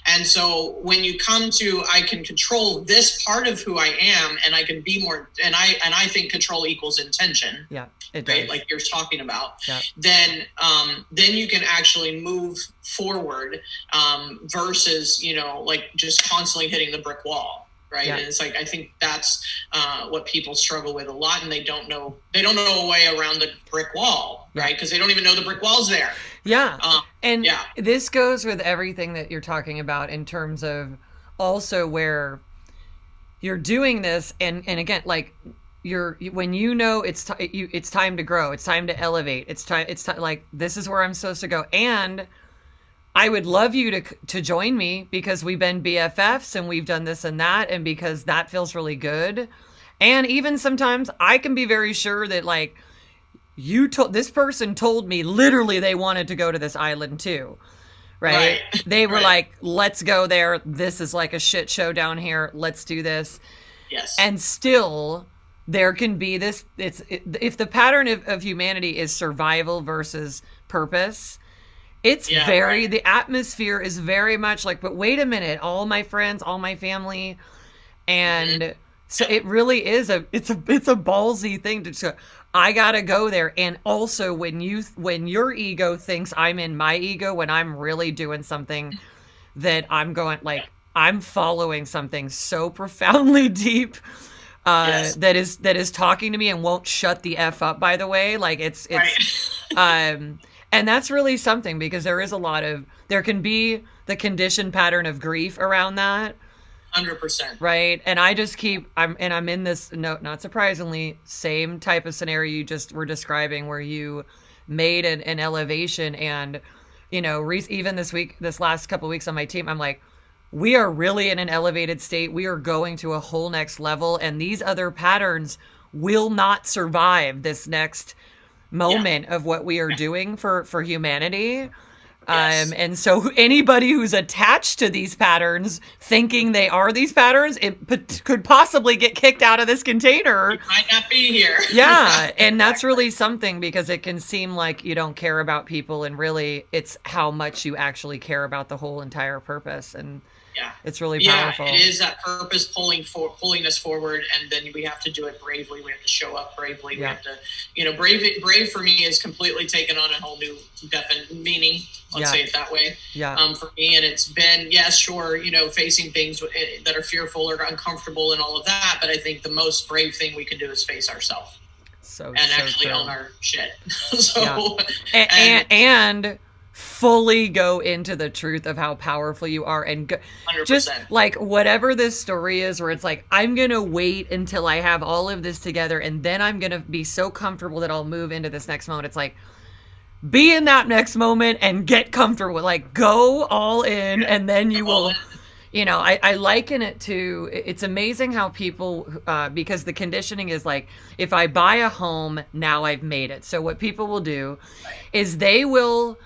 [SPEAKER 2] And so when you come to, I can control this part of who I am, and I can be more, and I think control equals intention.
[SPEAKER 1] Yeah, it does.
[SPEAKER 2] Right? Like you're talking about.
[SPEAKER 1] Yeah.
[SPEAKER 2] Then you can actually move forward versus, like just constantly hitting the brick wall. Right. Yeah. And it's like, I think that's what people struggle with a lot, and they don't know a way around the brick wall, right? Because they don't even know the brick wall's there.
[SPEAKER 1] Yeah. This goes with everything that you're talking about in terms of also where you're doing this. And again, like when it's time to grow, it's time to elevate. It's time like, this is where I'm supposed to go. And I would love you to join me because we've been BFFs and we've done this and that, and because that feels really good. And even sometimes I can be very sure that, like, this person told me literally they wanted to go to this island too, right? They were like, let's go there. This is like a shit show down here. Let's do this. Yes. And still there can be this, if the pattern of humanity is survival versus purpose, it's the atmosphere is very much like, but wait a minute, all my friends, all my family. And so it really is it's a ballsy thing to I gotta go there. And also when your ego thinks I'm in my ego, when I'm really doing something that I'm going, like, I'm following something so profoundly deep, that is talking to me and won't shut the F up, by the way. Like it's and that's really something, because there can be the conditioned pattern of grief around that.
[SPEAKER 2] 100%.
[SPEAKER 1] Right. And I just I'm in this, not surprisingly, same type of scenario you just were describing, where you made an elevation. And, even this last couple of weeks on my team, I'm like, we are really in an elevated state. We are going to a whole next level. And these other patterns will not survive this next moment of what we are doing for humanity. And so anybody who's attached to these patterns thinking they are these patterns, it could possibly get kicked out of this container.
[SPEAKER 2] You might not be here.
[SPEAKER 1] Yeah. And that's really something, because it can seem like you don't care about people, and really it's how much you actually care about the whole entire purpose. And it's really powerful.
[SPEAKER 2] It is that purpose pulling us forward, and then we have to do it bravely. We have to show up bravely. We have to, brave for me is completely taken on a whole new meaning. Let's say it that way. For me, and it's been, facing things that are fearful or uncomfortable and all of that. But I think the most brave thing we can do is face ourselves and actually own our shit.
[SPEAKER 1] And fully go into the truth of how powerful you are, and just like whatever this story is, where it's like, I'm going to wait until I have all of this together, and then I'm going to be so comfortable that I'll move into this next moment. It's like, be in that next moment and get comfortable, like go all in, and then you will, I liken it to, it's amazing how people, because the conditioning is like, if I buy a home, now I've made it. So what people will do is they will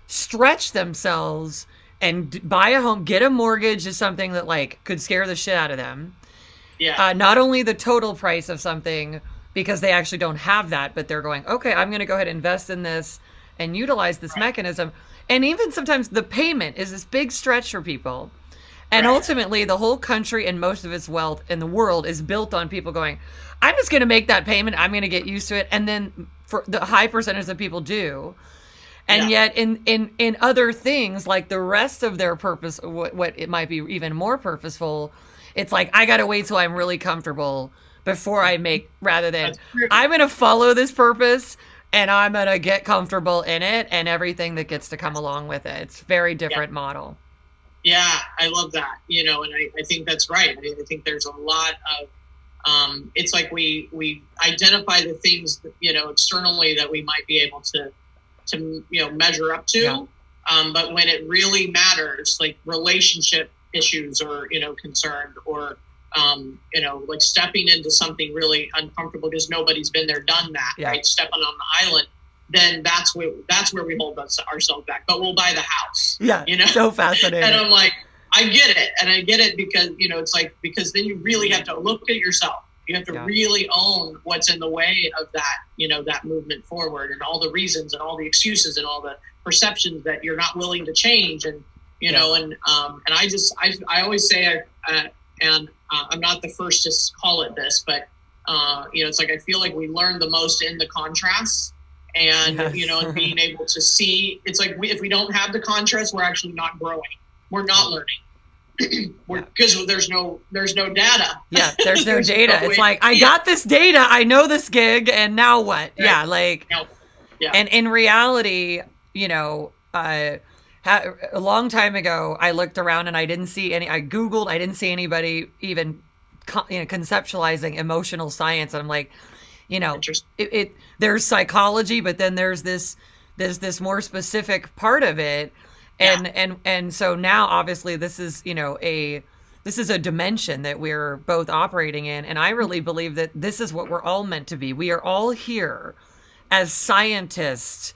[SPEAKER 1] stretch themselves and buy a home, get a mortgage, is something that like could scare the shit out of them. Not only the total price of something, because they actually don't have that, but they're going, okay, I'm going to go ahead and invest in this and utilize this mechanism. And even sometimes the payment is this big stretch for people. And ultimately the whole country and most of its wealth in the world is built on people going, I'm just going to make that payment. I'm going to get used to it. And then for the high percentage of people do. And yet in other things, like the rest of their purpose, what it might be even more purposeful, it's like, I got to wait till I'm really comfortable before I make, rather than I'm going to follow this purpose and I'm going to get comfortable in it and everything that gets to come along with it. It's very different model.
[SPEAKER 2] Yeah, I love that, and I think that's right. I think there's a lot of, it's like we identify the things, externally that we might be able to measure up to. But when it really matters, like relationship issues or, concerned, or, like stepping into something really uncomfortable because nobody's been there, done that, right? Stepping on the island, then that's where we hold ourselves back. But we'll buy the house.
[SPEAKER 1] Yeah. So fascinating.
[SPEAKER 2] And I'm like, I get it. And I get it because, it's like, because then you really have to look at yourself. You have to really own what's in the way of that, that movement forward, and all the reasons and all the excuses and all the perceptions that you're not willing to change. And, and I always say, and I'm not the first to call it this, but, it's like, I feel like we learn the most in the contrasts, and, and being able to see, it's like, if we don't have the contrast, we're actually not growing. We're not learning. Because there's no data.
[SPEAKER 1] Yeah, there's no data. It's like, I got this data, I know this gig, and now what? Right. Yeah, like, and in reality, a long time ago, I looked around and I Googled, I didn't see anybody even conceptualizing emotional science. And I'm like, there's psychology, but then there's this more specific part of it. And so now obviously this is, this is a dimension that we're both operating in. And I really believe that this is what we're all meant to be. We are all here as scientists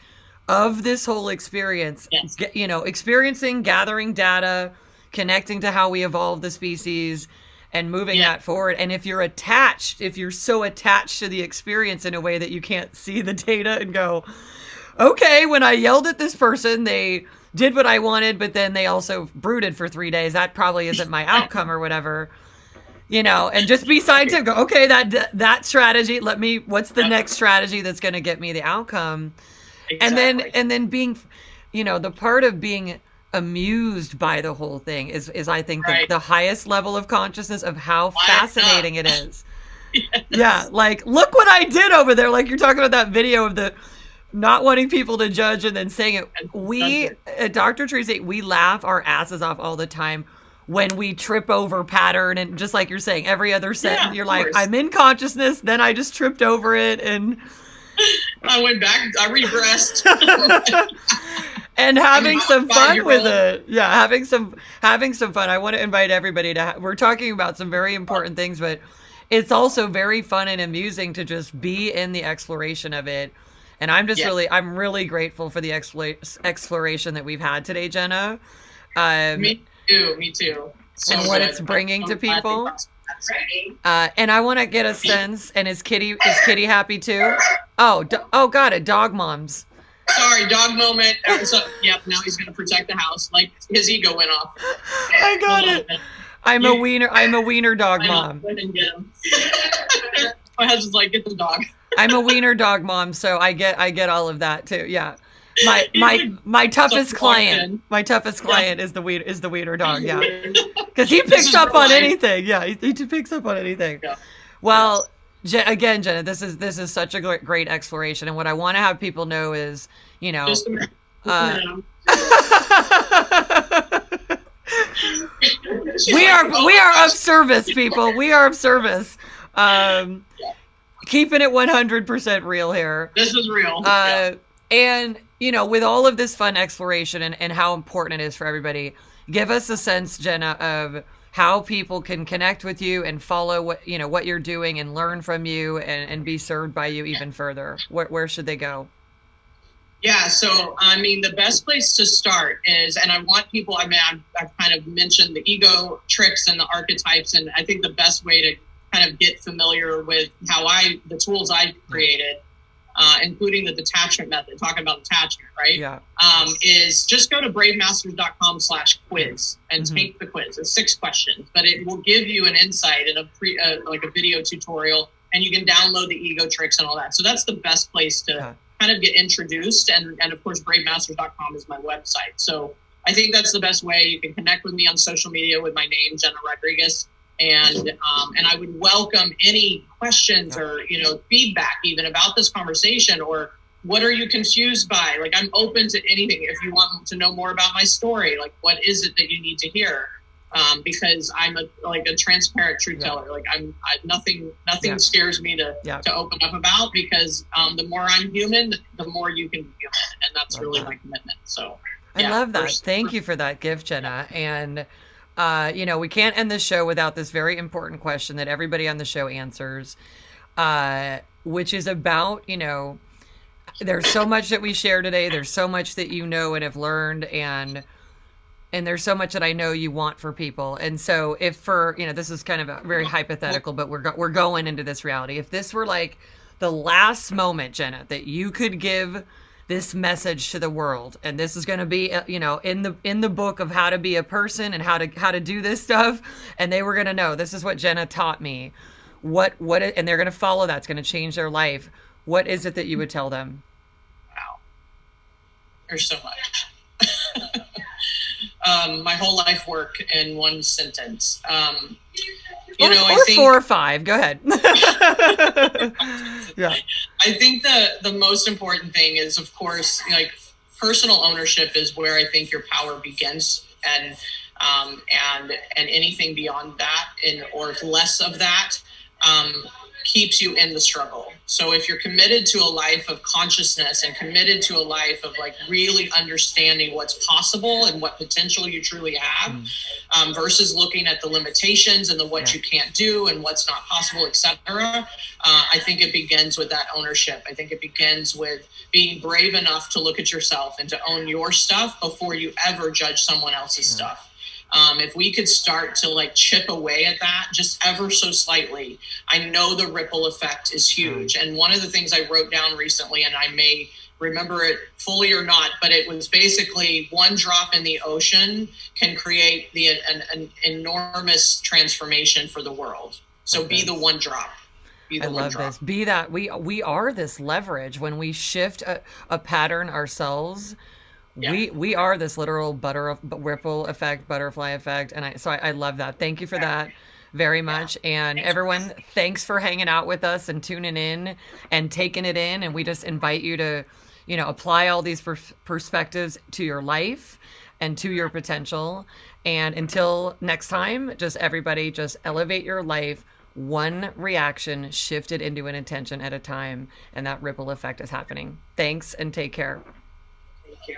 [SPEAKER 1] of this whole experience, experiencing, gathering data, connecting to how we evolved the species, and moving that forward. And if you're so attached to the experience in a way that you can't see the data and go, okay, when I yelled at this person, they did what I wanted, but then they also brooded for 3 days. That probably isn't my outcome or whatever, and just be scientific. Go, okay, that strategy, what's the next strategy that's going to get me the outcome? Exactly. And then being, the part of being amused by the whole thing is I think the highest level of consciousness of how fascinating it is. Yes. Yeah. Like, look what I did over there. Like, you're talking about that video of the not wanting people to judge and then saying it. We, Dr. Tracy, we laugh our asses off all the time when we trip over pattern, and just like you're saying, every other sentence, you're like, I'm in consciousness, then I just tripped over it, and
[SPEAKER 2] I went back, I regressed.
[SPEAKER 1] And having some fun with it. Yeah, having some fun. I want to invite everybody to, we're talking about some very important things, but it's also very fun and amusing to just be in the exploration of it. And I'm just I'm really grateful for the exploration that we've had today, Jena.
[SPEAKER 2] Me too. So
[SPEAKER 1] and what it's bringing to people. And I want to get a sense. And is Kitty happy too? Oh, got it. Dog moms.
[SPEAKER 2] Sorry, dog moment. So, now he's going to protect the house. Like, his ego went off.
[SPEAKER 1] I got it. I'm a wiener dog mom.
[SPEAKER 2] I didn't get him. My husband's like, get the dog.
[SPEAKER 1] I'm a wiener dog mom, so I get all of that too. Yeah. My toughest client is the wiener dog. Yeah. Because he picks up on anything. Yeah. He picks up on anything. Yeah. Well, again, Jena, this is such a great exploration. And what I want to have people know is,
[SPEAKER 2] Just a minute.
[SPEAKER 1] We are of service, people. We are of service. Keeping it 100% real here.
[SPEAKER 2] This is real.
[SPEAKER 1] And, with all of this fun exploration and how important it is for everybody, give us a sense, Jena, of how people can connect with you and follow what you're doing and learn from you and be served by you even further. Where should they go?
[SPEAKER 2] Yeah. So, the best place to start is, and I want people, I've kind of mentioned the ego tricks and the archetypes. And I think the best way to kind of get familiar with the tools I created, including the detachment method, talking about detachment, right? Yeah. Is just go to bravemasters.com/quiz and take the quiz. It's 6 questions, but it will give you an insight and like a video tutorial, and you can download the ego tricks and all that. So that's the best place to kind of get introduced. And of course, bravemasters.com is my website. So I think that's the best way. You can connect with me on social media with my name, Jena Rodriguez. And I would welcome any questions or, feedback even about this conversation, or what are you confused by? Like, I'm open to anything. If you want to know more about my story, like, what is it that you need to hear? Because I'm a transparent truth teller. Like, nothing scares me to open up about, because the more I'm human, the more you can be human. And that's really my commitment. So
[SPEAKER 1] I love that. Thank you for that gift, Jena. And We can't end this show without this very important question that everybody on the show answers, which is about, there's so much that we share today. There's so much that you know and have learned, and there's so much that I know you want for people. And so if for, this is kind of a very hypothetical, but we're going into this reality. If this were like the last moment, Jena, that you could give this message to the world, and this is going to be, in the book of how to be a person and how to do this stuff, and they were going to know this is what Jena taught me, and they're going to follow that. It's going to change their life. What is it that you would tell them?
[SPEAKER 2] Wow. There's so much. My whole life work in one sentence. I think
[SPEAKER 1] 4 or 5. Go ahead. Yeah.
[SPEAKER 2] I think the most important thing is, of course, like personal ownership is where I think your power begins, and anything beyond that or less of that keeps you in the struggle. So if you're committed to a life of consciousness and committed to a life of like really understanding what's possible and what potential you truly have, versus looking at the limitations and what you can't do and what's not possible, etc. I think it begins with that ownership. I think it begins with being brave enough to look at yourself and to own your stuff before you ever judge someone else's stuff. If we could start to like chip away at that just ever so slightly, I know the ripple effect is huge. And one of the things I wrote down recently, and I may remember it fully or not, but it was basically one drop in the ocean can create an enormous transformation for the world. So be the one drop.
[SPEAKER 1] I love this. Be that we are this leverage when we shift a pattern ourselves. Yeah. We are this literal ripple effect, butterfly effect, and I love that. Thank you for that very much. And everyone, thanks for hanging out with us and tuning in and taking it in. And we just invite you to, apply all these perspectives to your life and to your potential. And until next time, everybody just elevate your life one reaction shifted into an intention at a time, and that ripple effect is happening. Thanks and take care.
[SPEAKER 2] Thank you.